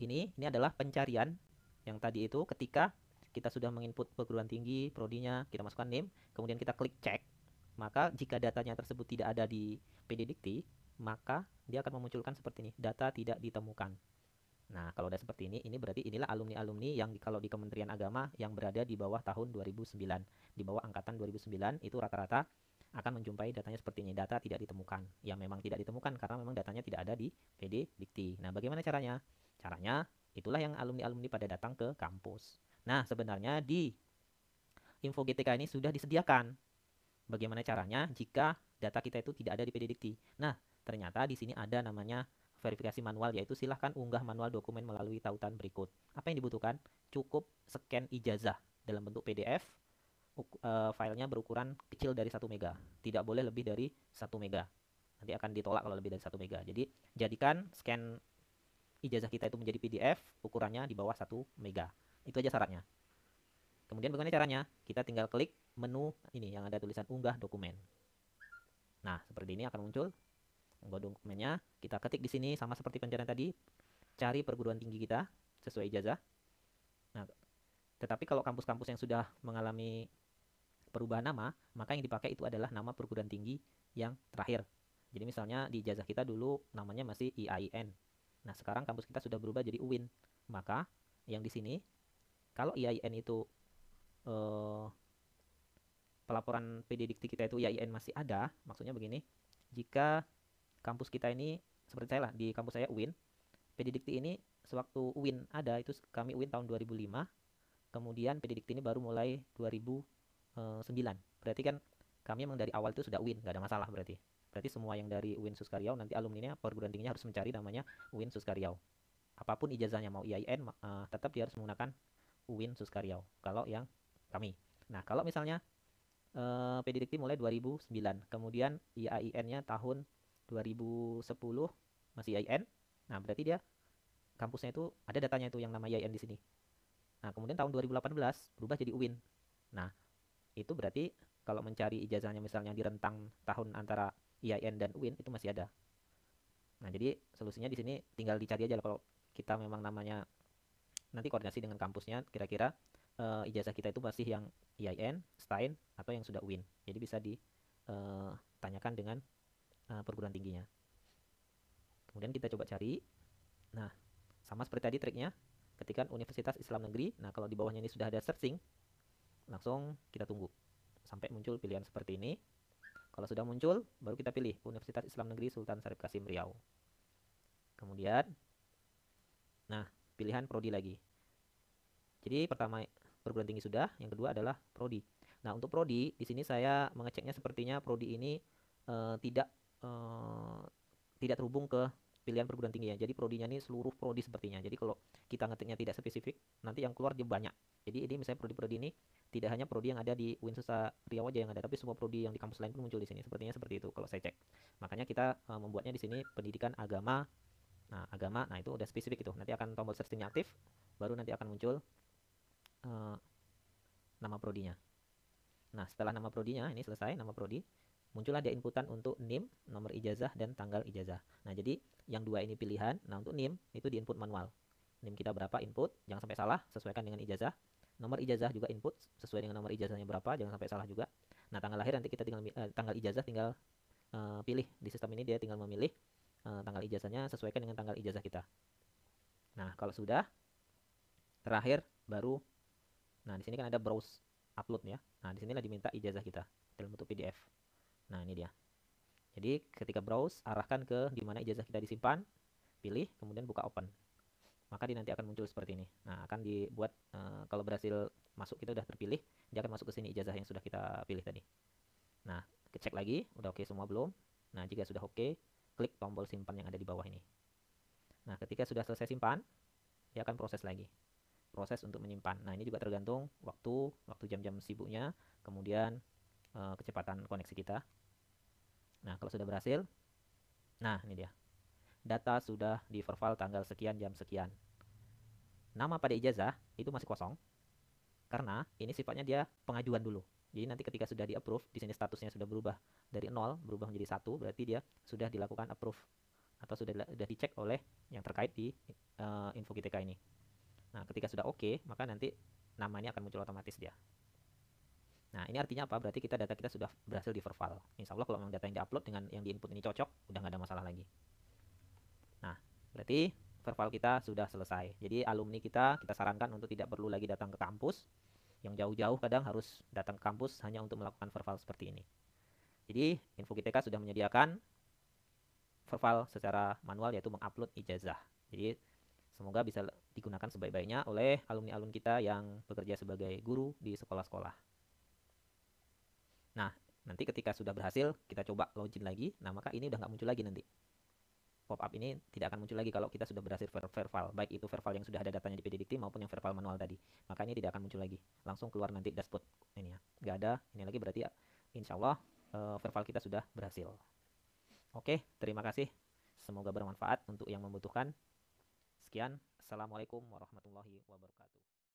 ini adalah pencarian yang tadi itu ketika kita sudah menginput perguruan tinggi, prodinya, kita masukkan NIM, kemudian kita klik cek, maka jika datanya tersebut tidak ada di PD Dikti, maka dia akan memunculkan seperti ini, data tidak ditemukan. Nah, kalau udah seperti ini berarti inilah alumni-alumni yang kalau di Kementerian Agama yang berada di bawah tahun 2009, di bawah angkatan 2009 itu rata-rata akan menjumpai datanya seperti ini, data tidak ditemukan. Ya memang tidak ditemukan karena memang datanya tidak ada di PD Dikti. Nah, bagaimana caranya? Caranya itulah yang alumni-alumni pada datang ke kampus. Nah, sebenarnya di Info GTK ini sudah disediakan bagaimana caranya jika data kita itu tidak ada di PD Dikti. Nah, ternyata di sini ada namanya verifikasi manual, yaitu silahkan unggah manual dokumen melalui tautan berikut. Apa yang dibutuhkan? Cukup scan ijazah dalam bentuk PDF, filenya berukuran kecil dari 1 mega. Tidak boleh lebih dari 1 mega. Nanti akan ditolak kalau lebih dari 1 mega. Jadi, jadikan scan ijazah kita itu menjadi PDF, ukurannya di bawah 1 mega. Itu aja syaratnya. Kemudian bagaimana caranya? Kita tinggal klik menu ini yang ada tulisan unggah dokumen. Nah, seperti ini akan muncul unggah dokumennya. Kita ketik di sini sama seperti pencarian tadi, cari perguruan tinggi kita sesuai ijazah. Nah, tetapi kalau kampus-kampus yang sudah mengalami perubahan nama, maka yang dipakai itu adalah nama perguruan tinggi yang terakhir. Jadi misalnya di ijazah kita dulu namanya masih IAIN. Nah, sekarang kampus kita sudah berubah jadi UIN. Maka yang di sini kalau IAIN itu eh, pelaporan PD Dikti kita itu IAIN masih ada, maksudnya begini, jika kampus kita ini seperti saya lah, di kampus saya UIN, PD Dikti ini sewaktu UIN ada, itu kami UIN tahun 2005, kemudian PD Dikti ini baru mulai 2009. Berarti kan kami memang dari awal itu sudah UIN, nggak ada masalah berarti. Berarti semua yang dari UIN Suskaryau nanti alumninya perguruan tingginya harus mencari namanya UIN Suskaryau. Apapun ijazahnya mau IAIN, tetap dia harus menggunakan UIN Suskaryau. Kalau yang kami. Nah, kalau misalnya PD Dikti mulai 2009, kemudian IAIN-nya tahun 2010 masih IAIN. Nah, berarti dia kampusnya itu ada datanya itu yang nama IAIN di sini. Nah, kemudian tahun 2018 berubah jadi UIN. Nah, itu berarti kalau mencari ijazahnya misalnya di rentang tahun antara IAIN dan UIN itu masih ada. Nah, jadi solusinya di sini tinggal dicari aja lah kalau kita memang namanya nanti koordinasi dengan kampusnya kira-kira ijazah kita itu masih yang IAIN, STAIN atau yang sudah UIN. Jadi bisa ditanyakan dengan perguruan tingginya. Kemudian kita coba cari. Nah, sama seperti tadi triknya, ketikkan Universitas Islam Negeri. Nah, kalau di bawahnya ini sudah ada searching, langsung kita tunggu sampai muncul pilihan seperti ini. Kalau sudah muncul, baru kita pilih Universitas Islam Negeri Sultan Syarif Kasim Riau. Kemudian, nah, pilihan prodi lagi. Jadi pertama perguruan tinggi sudah, yang kedua adalah prodi. Nah, untuk prodi di sini saya mengeceknya sepertinya prodi ini tidak eh, tidak terhubung ke pilihan perguruan tinggi ya. Jadi prodinya ini seluruh prodi sepertinya. Jadi kalau kita ngetiknya tidak spesifik, nanti yang keluar dia banyak. Jadi ini misalnya prodi-prodi ini tidak hanya prodi yang ada di UIN Riau aja yang ada, tapi semua prodi yang di kampus lain pun muncul di sini. Sepertinya seperti itu kalau saya cek. Makanya kita membuatnya di sini pendidikan agama. Nah, agama, nah itu udah spesifik itu. Nanti akan tombol searchingnya aktif, baru nanti akan muncul uh, nama prodinya. Nah, setelah nama prodinya ini selesai, nama prodi, muncullah dia inputan untuk NIM, nomor ijazah, dan tanggal ijazah. Nah, jadi yang dua ini pilihan. Nah, untuk NIM itu di input manual. NIM kita berapa input, jangan sampai salah, sesuaikan dengan ijazah. Nomor ijazah juga input, sesuai dengan nomor ijazahnya berapa, jangan sampai salah juga. Nah, tanggal lahir nanti kita tinggal tanggal ijazah tinggal pilih di sistem ini dia tinggal memilih tanggal ijazahnya sesuaikan dengan tanggal ijazah kita. Nah, kalau sudah terakhir baru nah di sini kan ada browse upload ya. Nah, di sinilah diminta ijazah kita dalam bentuk PDF. Nah, ini dia. Jadi ketika browse arahkan ke di mana ijazah kita disimpan, pilih kemudian buka open. Maka nanti akan muncul seperti ini. Nah, akan dibuat kalau berhasil masuk kita udah terpilih, dia akan masuk ke sini ijazah yang sudah kita pilih tadi. Nah, cek lagi udah oke semua belum? Nah, jika sudah oke, klik tombol simpan yang ada di bawah ini. Nah, ketika sudah selesai simpan, dia akan proses lagi. Proses untuk menyimpan. Nah, ini juga tergantung waktu jam-jam sibuknya, kemudian kecepatan koneksi kita. Nah, kalau sudah berhasil, nah ini dia. Data sudah di verval tanggal sekian jam sekian. Nama pada ijazah itu masih kosong karena ini sifatnya dia pengajuan dulu. Jadi nanti ketika sudah di-approve, di sini statusnya sudah berubah dari 0 berubah menjadi 1, berarti dia sudah dilakukan approve atau sudah dicek oleh yang terkait di info GTK ini. Nah, ketika sudah oke, maka nanti nama ini akan muncul otomatis dia. Nah, ini artinya apa? Berarti data kita sudah berhasil di verval. Insya Allah kalau memang data yang diupload dengan yang diinput ini cocok, udah nggak ada masalah lagi. Nah, berarti verval kita sudah selesai. Jadi alumni kita sarankan untuk tidak perlu lagi datang ke kampus. Yang jauh-jauh kadang harus datang ke kampus hanya untuk melakukan verval seperti ini. Jadi Info GTK sudah menyediakan verval secara manual, yaitu mengupload ijazah. Jadi semoga bisa digunakan sebaik-baiknya oleh alumni-alumni kita yang bekerja sebagai guru di sekolah-sekolah. Nah, nanti ketika sudah berhasil, kita coba login lagi. Nah, maka ini udah nggak muncul lagi nanti. Pop-up ini tidak akan muncul lagi kalau kita sudah berhasil verval. Baik itu verval yang sudah ada datanya di PDDikti maupun yang verval manual tadi. Maka ini tidak akan muncul lagi. Langsung keluar nanti dashboard ini ya. Nggak ada ini lagi, berarti ya, insya Allah verval kita sudah berhasil. Oke, terima kasih. Semoga bermanfaat untuk yang membutuhkan. Sekian. Assalamualaikum warahmatullahi wabarakatuh.